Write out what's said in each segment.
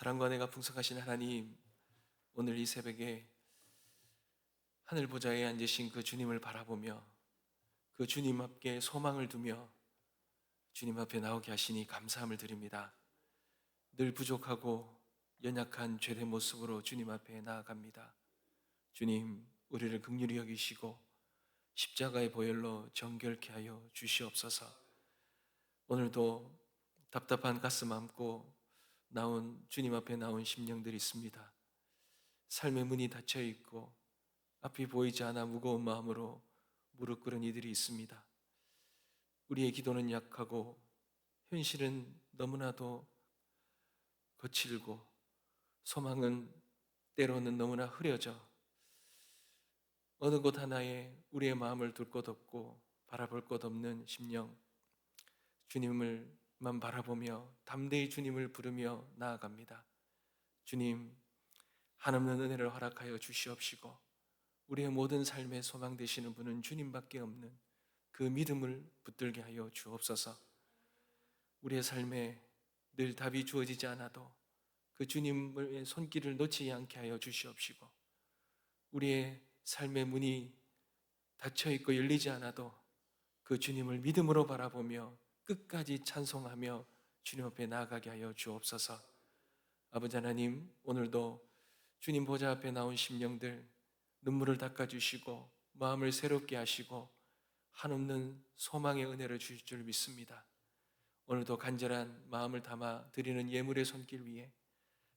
사랑과 은혜가 풍성하신 하나님, 오늘 이 새벽에 하늘 보좌에 앉으신 그 주님을 바라보며 그 주님 앞에 소망을 두며 주님 앞에 나오게 하시니 감사함을 드립니다. 늘 부족하고 연약한 죄된 모습으로 주님 앞에 나아갑니다. 주님, 우리를 긍휼히 여기시고 십자가의 보혈로 정결케 하여 주시옵소서. 오늘도 답답한 가슴 안고 주님 앞에 나온 심령들이 있습니다. 삶의 문이 닫혀 있고 앞이 보이지 않아 무거운 마음으로 무릎 꿇은 이들이 있습니다. 우리의 기도는 약하고 현실은 너무나도 거칠고 소망은 때로는 너무나 흐려져 어느 곳 하나에 우리의 마음을 둘 곳 없고 바라볼 곳 없는 심령, 주님을만 바라보며 담대히 주님을 부르며 나아갑니다. 주님, 한없는 은혜를 허락하여 주시옵시고 우리의 모든 삶의 소망 되시는 분은 주님밖에 없는 그 믿음을 붙들게 하여 주옵소서. 우리의 삶에 늘 답이 주어지지 않아도 그 주님의 손길을 놓치지 않게 하여 주시옵시고 우리의 삶의 문이 닫혀 있고 열리지 않아도 그 주님을 믿음으로 바라보며 끝까지 찬송하며 주님 앞에 나아가게 하여 주옵소서. 아버지 하나님, 오늘도 주님 보좌 앞에 나온 심령들 눈물을 닦아주시고 마음을 새롭게 하시고 한없는 소망의 은혜를 주실 줄 믿습니다. 오늘도 간절한 마음을 담아 드리는 예물의 손길 위에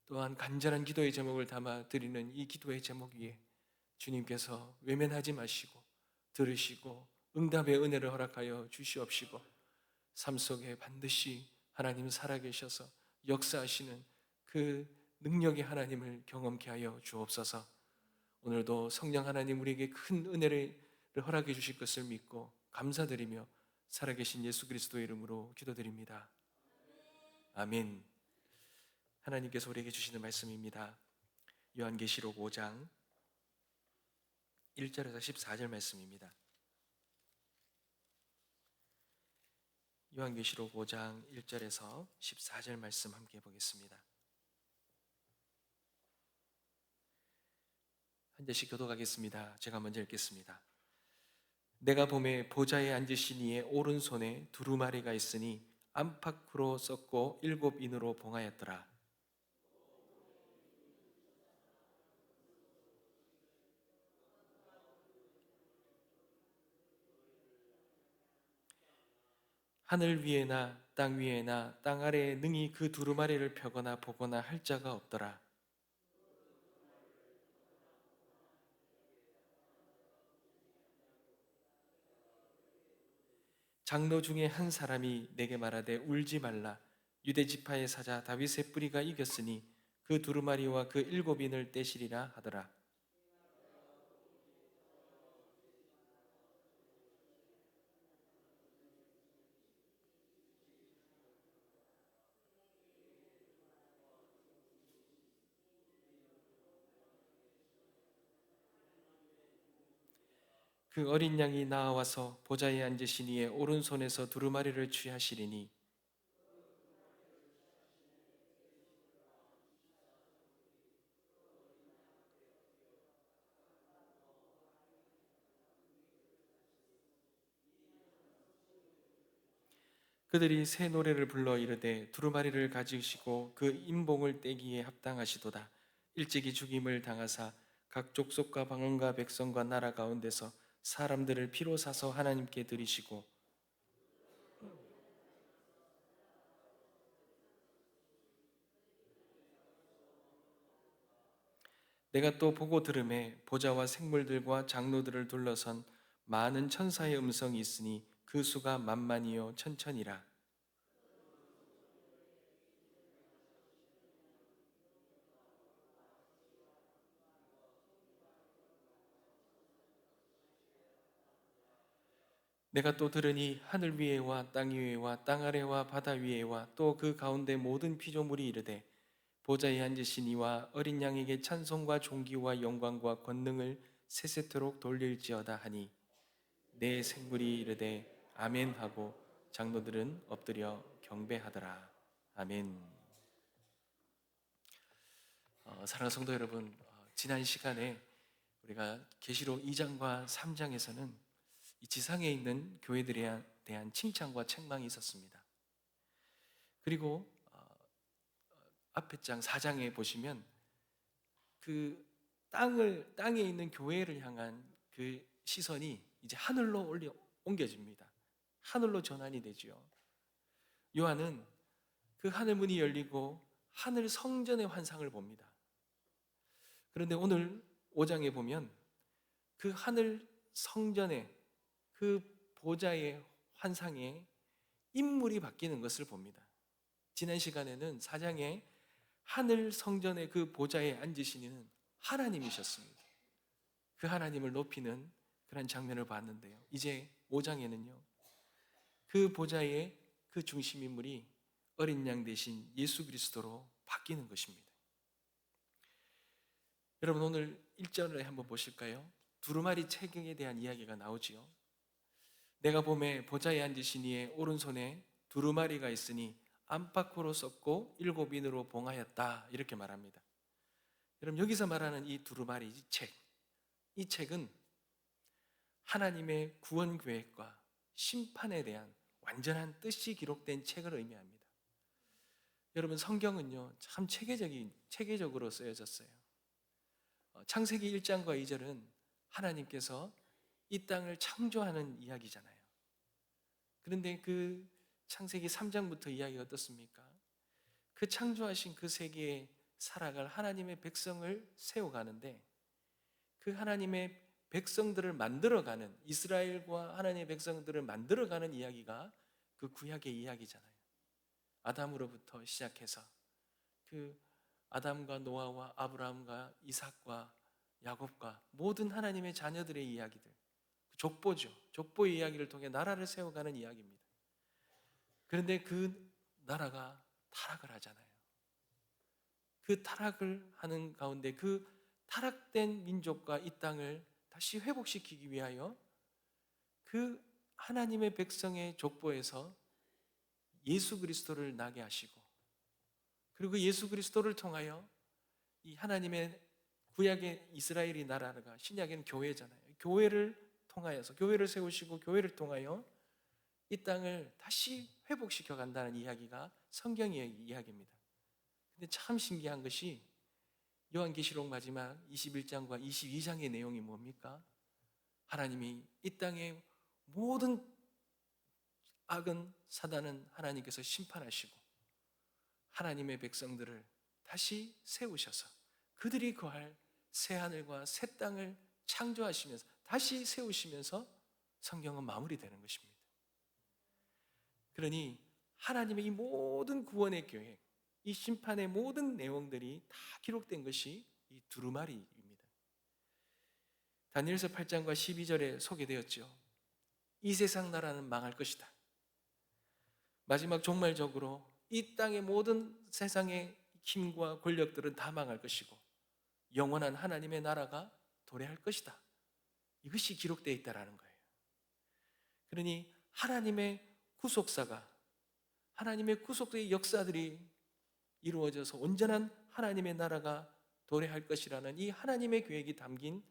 또한 간절한 기도의 제목을 담아 드리는 이 기도의 제목 위에 주님께서 외면하지 마시고 들으시고 응답의 은혜를 허락하여 주시옵시고 삶 속에 반드시 하나님 살아계셔서 역사하시는 그 능력의 하나님을 경험케 하여 주옵소서. 오늘도 성령 하나님 우리에게 큰 은혜를 허락해 주실 것을 믿고 감사드리며 살아계신 예수 그리스도의 이름으로 기도드립니다. 아멘. 하나님께서 우리에게 주시는 말씀입니다. 요한계시록 5장 1절에서 14절 말씀입니다. 요한계시록 5장 1절에서 14절 말씀 함께 보겠습니다. 한 절씩 교독하겠습니다. 제가 먼저 읽겠습니다. 내가 보매 보좌에 앉으신 이의 오른손에 두루마리가 있으니 안팎으로 썩고 7인으로 봉하였더라. 하늘 위에나 땅 위에나 땅 아래에 능히 그 두루마리를 펴거나 보거나 할 자가 없더라. 장로 중에 한 사람이 내게 말하되 울지 말라. 유대 지파의 사자 다윗의 뿌리가 이겼으니 그 두루마리와 그 7인을 떼시리라 하더라. 그 어린 양이 나와서 보좌에 앉으신 이의 오른손에서 두루마리를 취하시리니 그들이 새 노래를 불러 이르되 두루마리를 가지시고 그 임봉을 떼기에 합당하시도다. 일찍이 죽임을 당하사 각 족속과 방언과 백성과 나라 가운데서 사람들을 피로 사서 하나님께 드리시고 내가 또 보고 들음에 보좌와 생물들과 장로들을 둘러선 많은 천사의 음성이 있으니 그 수가 만만이요 천천이라. 내가 또 들으니 하늘 위에와 땅 위에와 땅 아래와 바다 위에와 또 그 가운데 모든 피조물이 이르되 보좌에 앉으신 이와 어린 양에게 찬송과 존귀와 영광과 권능을 세세토록 돌릴지어다 하니 내 생물이 이르되 아멘 하고 장로들은 엎드려 경배하더라. 아멘. 사랑하는 성도 여러분, 지난 시간에 우리가 계시록 2장과 3장에서는 이 지상에 있는 교회들에 대한 칭찬과 책망이 있었습니다. 그리고 앞에 장 4장에 보시면 그 땅에 있는 교회를 향한 그 시선이 이제 하늘로 옮겨집니다. 하늘로 전환이 되지요. 요한은 그 하늘 문이 열리고 하늘 성전의 환상을 봅니다. 그런데 오늘 5장에 보면 그 하늘 성전의 그 보좌의 환상에 인물이 바뀌는 것을 봅니다. 지난 시간에는 4장에 하늘 성전의 그 보좌에 앉으신 이는 하나님이셨습니다. 그 하나님을 높이는 그런 장면을 봤는데요. 이제 5장에는요, 그 보좌의 그 중심 인물이 어린 양 대신 예수 그리스도로 바뀌는 것입니다. 여러분, 오늘 1절을 한번 보실까요? 두루마리 책에 대한 이야기가 나오지요. 내가 보매 보좌에 앉으신 이의 오른손에 두루마리가 있으니 안팎으로 썼고 7인으로 봉하였다, 이렇게 말합니다. 여러분, 여기서 말하는 이 두루마리, 이 책은 하나님의 구원 계획과 심판에 대한 완전한 뜻이 기록된 책을 의미합니다. 여러분, 성경은요 참 체계적으로 쓰여졌어요. 창세기 1장과 2절은 하나님께서 이 땅을 창조하는 이야기잖아요. 그런데 그 창세기 3장부터 이야기가 어떻습니까? 그 창조하신 그 세계에 살아갈 하나님의 백성을 세워가는데, 그 하나님의 백성들을 만들어가는, 이스라엘과 하나님의 백성들을 만들어가는 이야기가 그 구약의 이야기잖아요. 아담으로부터 시작해서 그 아담과 노아와 아브라함과 이삭과 야곱과 모든 하나님의 자녀들의 이야기들, 족보죠. 족보의 이야기를 통해 나라를 세워가는 이야기입니다. 그런데 그 나라가 타락을 하잖아요. 그 타락을 하는 가운데 그 타락된 민족과 이 땅을 다시 회복시키기 위하여 그 하나님의 백성의 족보에서 예수 그리스도를 나게 하시고, 그리고 그 예수 그리스도를 통하여 이 하나님의 구약의 이스라엘이 나라가, 신약에는 교회잖아요. 교회를 통하여서, 교회를 세우시고 교회를 통하여 이 땅을 다시 회복시켜 간다는 이야기가 성경의 이야기입니다. 근데 참 신기한 것이 요한계시록 마지막 21장과 22장의 내용이 뭡니까? 하나님이 이 땅의 모든 악은, 사단은 하나님께서 심판하시고 하나님의 백성들을 다시 세우셔서 그들이 거할 새 하늘과 새 땅을 창조하시면서 다시 세우시면서 성경은 마무리되는 것입니다. 그러니 하나님의 이 모든 구원의 계획, 이 심판의 모든 내용들이 다 기록된 것이 이 두루마리입니다. 다니엘서 8장과 12절에 소개되었죠. 이 세상 나라는 망할 것이다. 마지막 종말적으로 이 땅의 모든 세상의 힘과 권력들은 다 망할 것이고 영원한 하나님의 나라가 도래할 것이다. 이것이 기록되어 있다는 거예요. 그러니 하나님의 구속사가, 하나님의 구속의 역사들이 이루어져서 온전한 하나님의 나라가 도래할 것이라는 이 하나님의 계획이 담긴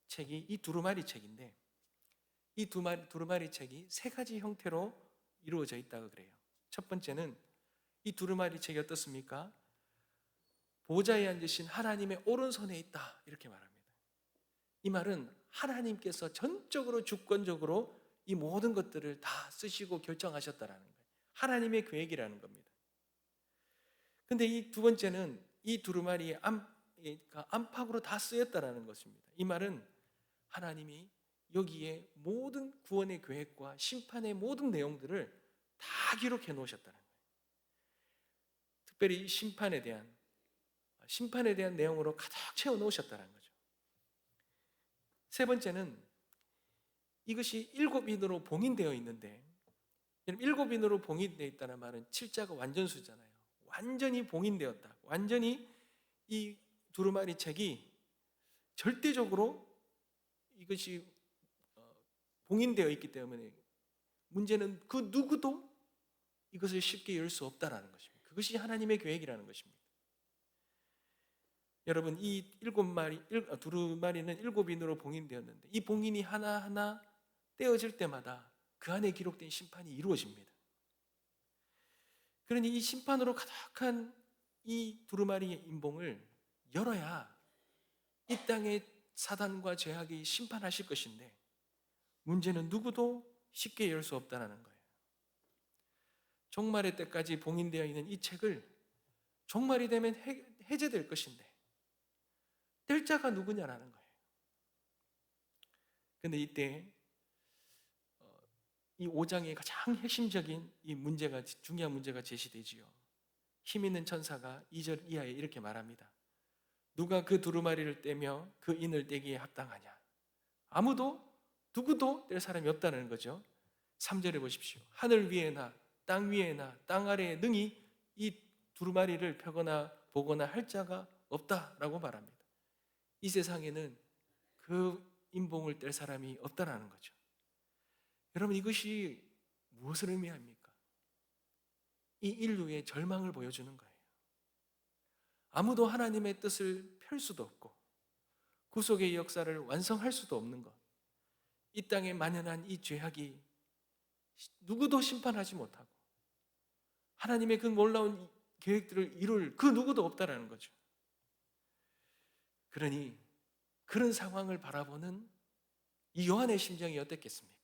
책이 이 두루마리 책인데, 이 두루마리 책이 세 가지 형태로 이루어져 있다고 그래요. 첫 번째는 이 두루마리 책이 어떻습니까? 보좌에 앉으신 하나님의 오른손에 있다, 이렇게 말합니다. 이 말은 하나님께서 전적으로 주권적으로 이 모든 것들을 다 쓰시고 결정하셨다라는 거예요. 하나님의 계획이라는 겁니다. 근데 이 두 번째는 이 두루마리의 안팎으로 다 쓰였다라는 것입니다. 이 말은 하나님이 여기에 모든 구원의 계획과 심판의 모든 내용들을 다 기록해 놓으셨다는 거예요. 특별히 심판에 대한 내용으로 가득 채워 놓으셨다는 거죠. 세 번째는 이것이 7인으로 봉인되어 있는데, 7인으로 봉인되어 있다는 말은 7자가 완전수잖아요. 완전히 봉인되었다. 완전히 이 두루마리 책이 절대적으로 이것이 봉인되어 있기 때문에 문제는 그 누구도 이것을 쉽게 열 수 없다라는 것입니다. 그것이 하나님의 계획이라는 것입니다. 여러분, 이 두루마리는 7인으로 봉인되었는데 이 봉인이 하나하나 떼어질 때마다 그 안에 기록된 심판이 이루어집니다. 그러니 이 심판으로 가득한 이 두루마리의 인봉을 열어야 이 땅의 사단과 죄악이 심판하실 것인데, 문제는 누구도 쉽게 열 수 없다는 거예요. 종말의 때까지 봉인되어 있는 이 책을 종말이 되면 해제될 것인데 뗄 자가 누구냐라는 거예요. 그런데 이때 이 5장의 가장 핵심적인 중요한 문제가 제시되지요. 힘 있는 천사가 2절 이하에 이렇게 말합니다. 누가 그 두루마리를 떼며 그 인을 떼기에 합당하냐? 누구도 뗄 사람이 없다는 거죠. 3절에 보십시오. 하늘 위에나 땅 위에나 땅 아래에 능히 이 두루마리를 펴거나 보거나 할 자가 없다라고 말합니다. 이 세상에는 그 인봉을 뗄 사람이 없다라는 거죠. 여러분, 이것이 무엇을 의미합니까? 이 인류의 절망을 보여주는 거예요. 아무도 하나님의 뜻을 펼 수도 없고 구속의 역사를 완성할 수도 없는 것, 이 땅에 만연한 이 죄악이 누구도 심판하지 못하고 하나님의 그 놀라운 계획들을 이룰 그 누구도 없다라는 거죠. 그러니 그런 상황을 바라보는 이 요한의 심정이 어땠겠습니까?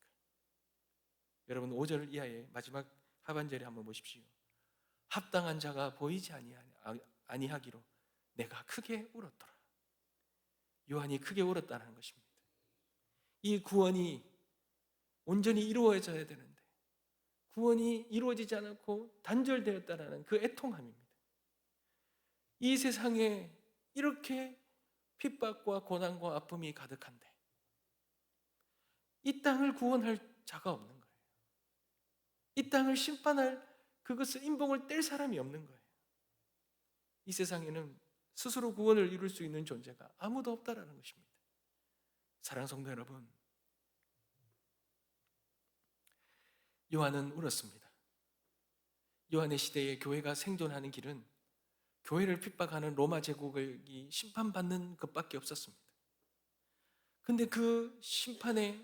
여러분, 5절 이하의 마지막 하반절에 한번 보십시오. 합당한 자가 보이지 아니하기로 내가 크게 울었더라. 요한이 크게 울었다는 것입니다. 이 구원이 온전히 이루어져야 되는데 구원이 이루어지지 않고 단절되었다는 그 애통함입니다. 이 세상에 이렇게 핍박과 고난과 아픔이 가득한데 이 땅을 구원할 자가 없는 거예요. 이 땅을 심판할 그것을 인봉을 뗄 사람이 없는 거예요. 이 세상에는 스스로 구원을 이룰 수 있는 존재가 아무도 없다라는 것입니다. 사랑하는 성도 여러분, 요한은 울었습니다. 요한의 시대에 교회가 생존하는 길은 교회를 핍박하는 로마 제국이 심판받는 것밖에 없었습니다. 근데 그 심판의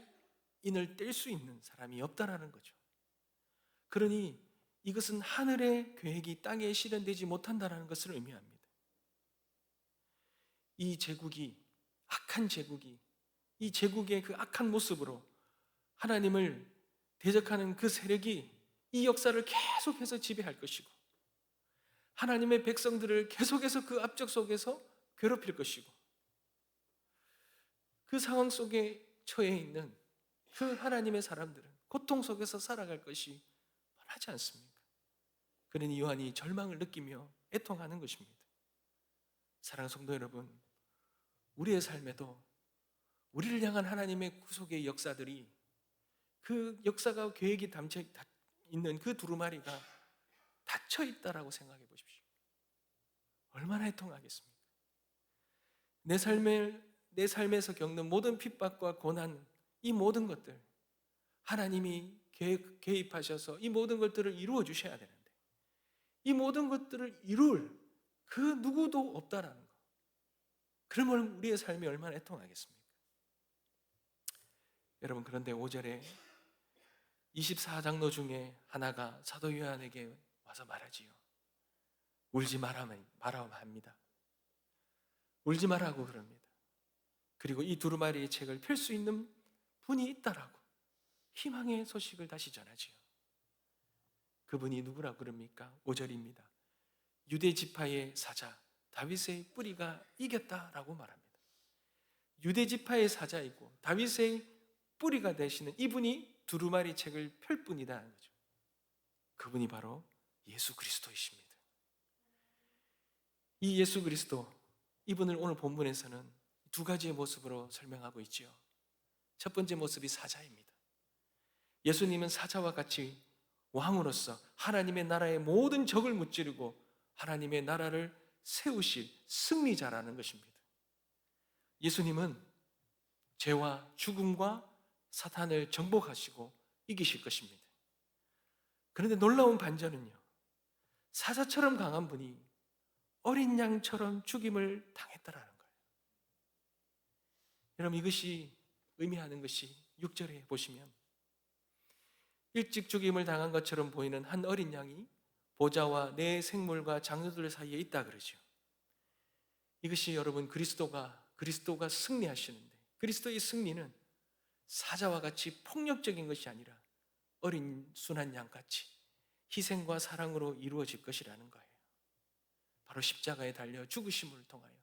인을 뗄 수 있는 사람이 없다라는 거죠. 그러니 이것은 하늘의 계획이 땅에 실현되지 못한다는 것을 의미합니다. 이 제국이, 악한 제국이, 이 제국의 그 악한 모습으로 하나님을 대적하는 그 세력이 이 역사를 계속해서 지배할 것이고 하나님의 백성들을 계속해서 그 압력 속에서 괴롭힐 것이고 그 상황 속에 처해 있는 그 하나님의 사람들은 고통 속에서 살아갈 것이 뻔하지 않습니까? 그러니 요한이 절망을 느끼며 애통하는 것입니다. 사랑하는 성도 여러분, 우리의 삶에도 우리를 향한 하나님의 구속의 역사들이, 그 역사가 계획이 담겨 있는 그 두루마리가 닫혀 있다라고 생각해 보십시오. 얼마나 애통하겠습니까? 내 삶에서 겪는 모든 핍박과 고난, 이 모든 것들 하나님이 개입하셔서 이 모든 것들을 이루어 주셔야 되는데 이 모든 것들을 이룰 그 누구도 없다라는 것, 그러면 우리의 삶이 얼마나 애통하겠습니까? 여러분, 그런데 5절에 24장로 중에 하나가 사도 요한에게 와서 말하지요. 울지 말아야 합니다. 울지 말라고 그럽니다. 그리고 이 두루마리의 책을 펼 수 있는 분이 있다라고 희망의 소식을 다시 전하지요. 그분이 누구라고 그럽니까? 5절입니다. 유대 지파의 사자 다윗의 뿌리가 이겼다라고 말합니다. 유대 지파의 사자이고 다윗의 뿌리가 되시는 이분이 두루마리 책을 펼 뿐이다는 거죠. 그분이 바로 예수 그리스도이십니다. 이 예수 그리스도, 이분을 오늘 본문에서는 두 가지의 모습으로 설명하고 있지요. 첫 번째 모습이 사자입니다. 예수님은 사자와 같이 왕으로서 하나님의 나라의 모든 적을 무찌르고 하나님의 나라를 세우실 승리자라는 것입니다. 예수님은 죄와 죽음과 사탄을 정복하시고 이기실 것입니다. 그런데 놀라운 반전은요, 사자처럼 강한 분이 어린 양처럼 죽임을 당했다라는 거예요. 여러분, 이것이 의미하는 것이 6절에 보시면 일찍 죽임을 당한 것처럼 보이는 한 어린 양이 보좌와 내 생물과 장로들 사이에 있다 그러죠. 이것이 여러분 그리스도가 승리하시는데, 그리스도의 승리는 사자와 같이 폭력적인 것이 아니라 어린 순한 양같이 희생과 사랑으로 이루어질 것이라는 거예요. 바로 십자가에 달려 죽으심을 통하여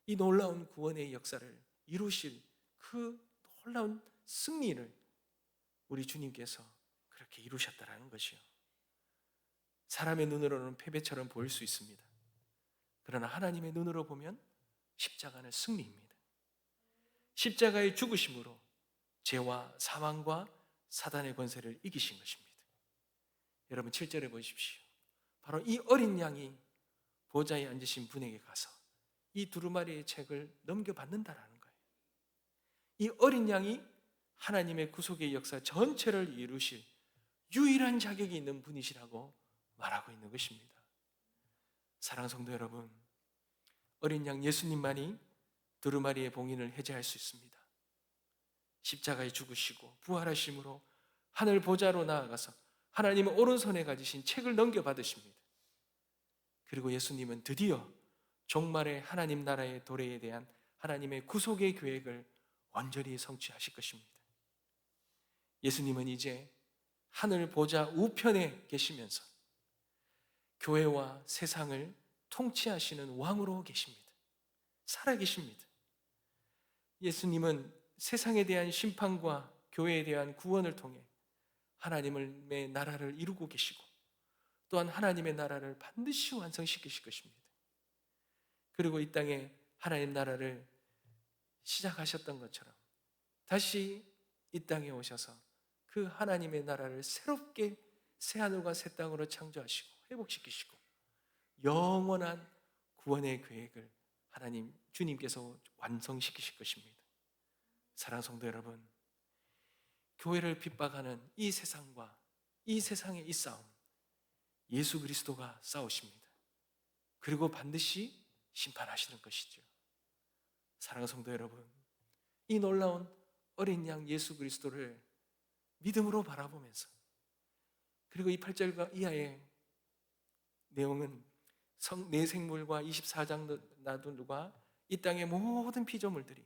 이 놀라운 구원의 역사를 이루실 그 놀라운 승리를 우리 주님께서 그렇게 이루셨다라는 것이요. 사람의 눈으로는 패배처럼 보일 수 있습니다. 그러나 하나님의 눈으로 보면 십자가는 승리입니다. 십자가의 죽으심으로 죄와 사망과 사단의 권세를 이기신 것입니다. 여러분 7절에 보십시오. 바로 이 어린 양이 보좌에 앉으신 분에게 가서 이 두루마리의 책을 넘겨받는다라는 거예요. 이 어린 양이 하나님의 구속의 역사 전체를 이루실 유일한 자격이 있는 분이시라고 말하고 있는 것입니다. 사랑하는 성도 여러분, 어린 양 예수님만이 두루마리의 봉인을 해제할 수 있습니다. 십자가에 죽으시고 부활하심으로 하늘 보좌로 나아가서 하나님의 오른손에 가지신 책을 넘겨받으십니다. 그리고 예수님은 드디어 종말의 하나님 나라의 도래에 대한 하나님의 구속의 계획을 완전히 성취하실 것입니다. 예수님은 이제 하늘 보좌 우편에 계시면서 교회와 세상을 통치하시는 왕으로 계십니다. 살아계십니다. 예수님은 세상에 대한 심판과 교회에 대한 구원을 통해 하나님의 나라를 이루고 계시고 또한 하나님의 나라를 반드시 완성시키실 것입니다. 그리고 이 땅에 하나님 나라를 시작하셨던 것처럼 다시 이 땅에 오셔서 그 하나님의 나라를 새롭게 새하늘과 새 땅으로 창조하시고 회복시키시고 영원한 구원의 계획을 하나님 주님께서 완성시키실 것입니다. 사랑하는 성도 여러분, 교회를 핍박하는 이 세상과 이 세상의 이 싸움, 예수 그리스도가 싸우십니다. 그리고 반드시 심판하시는 것이죠. 사랑하는 성도 여러분, 이 놀라운 어린 양 예수 그리스도를 믿음으로 바라보면서, 그리고 이 8절과 이하의 내용은 내 생물과 24장나들과 이 땅의 모든 피조물들이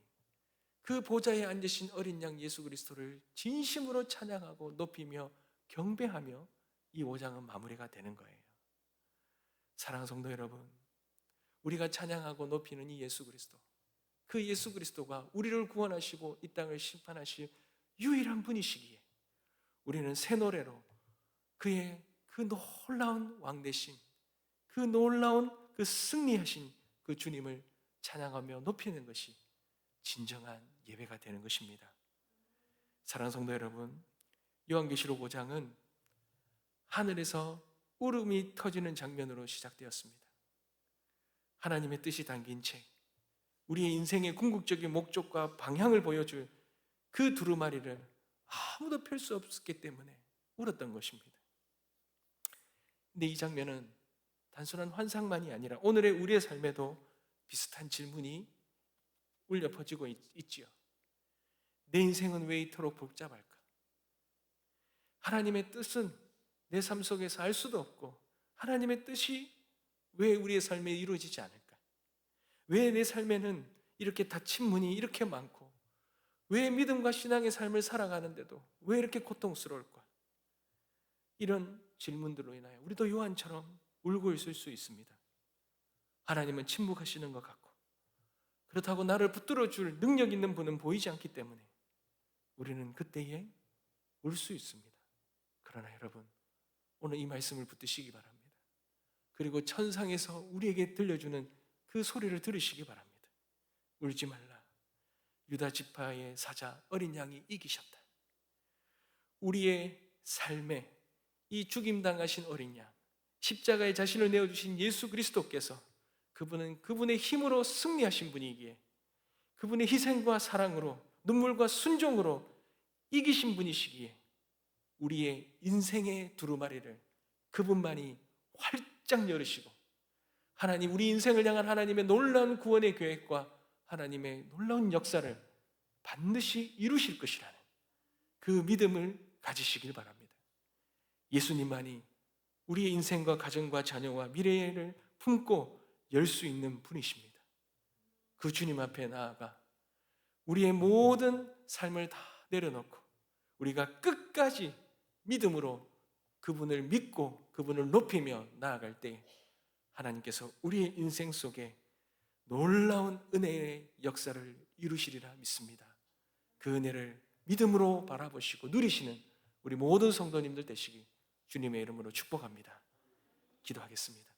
그 보좌에 앉으신 어린 양 예수 그리스도를 진심으로 찬양하고 높이며 경배하며 이 5장은 마무리가 되는 거예요. 사랑하는 성도 여러분, 우리가 찬양하고 높이는 이 예수 그리스도, 그 예수 그리스도가 우리를 구원하시고 이 땅을 심판하실 유일한 분이시기에 우리는 새 노래로 그의 그 놀라운 왕되심, 그 놀라운 그 승리하신 그 주님을 찬양하며 높이는 것이 진정한 예배가 되는 것입니다. 사랑하는 성도 여러분, 요한계시록 5장은 하늘에서 울음이 터지는 장면으로 시작되었습니다. 하나님의 뜻이 담긴 책, 우리의 인생의 궁극적인 목적과 방향을 보여줄 그 두루마리를 아무도 펼 수 없었기 때문에 울었던 것입니다. 근데 이 장면은 단순한 환상만이 아니라 오늘의 우리의 삶에도 비슷한 질문이 울려 퍼지고 있지요. 내 인생은 왜 이토록 복잡할까? 하나님의 뜻은 내 삶 속에서 알 수도 없고 하나님의 뜻이 왜 우리의 삶에 이루어지지 않을까? 왜 내 삶에는 이렇게 닫힌 문이 이렇게 많고 왜 믿음과 신앙의 삶을 살아가는데도 왜 이렇게 고통스러울까? 이런 질문들로 인하여 우리도 요한처럼 울고 있을 수 있습니다. 하나님은 침묵하시는 것 같고 그렇다고 나를 붙들어 줄 능력 있는 분은 보이지 않기 때문에 우리는 그때에 울 수 있습니다. 그러나 여러분, 오늘 이 말씀을 붙드시기 바랍니다. 그리고 천상에서 우리에게 들려주는 그 소리를 들으시기 바랍니다. 울지 말라. 유다 지파의 사자 어린 양이 이기셨다. 우리의 삶에 이 죽임당하신 어린 양, 십자가에 자신을 내어주신 예수 그리스도께서 그분은 그분의 힘으로 승리하신 분이기에 그분의 희생과 사랑으로 눈물과 순종으로 이기신 분이시기에 우리의 인생의 두루마리를 그분만이 활짝 열으시고 하나님, 우리 인생을 향한 하나님의 놀라운 구원의 계획과 하나님의 놀라운 역사를 반드시 이루실 것이라는 그 믿음을 가지시길 바랍니다. 예수님만이 우리의 인생과 가정과 자녀와 미래를 품고 열 수 있는 분이십니다. 그 주님 앞에 나아가 우리의 모든 삶을 다 내려놓고 우리가 끝까지 믿음으로 그분을 믿고 그분을 높이며 나아갈 때 하나님께서 우리의 인생 속에 놀라운 은혜의 역사를 이루시리라 믿습니다. 그 은혜를 믿음으로 바라보시고 누리시는 우리 모든 성도님들 되시기 주님의 이름으로 축복합니다. 기도하겠습니다.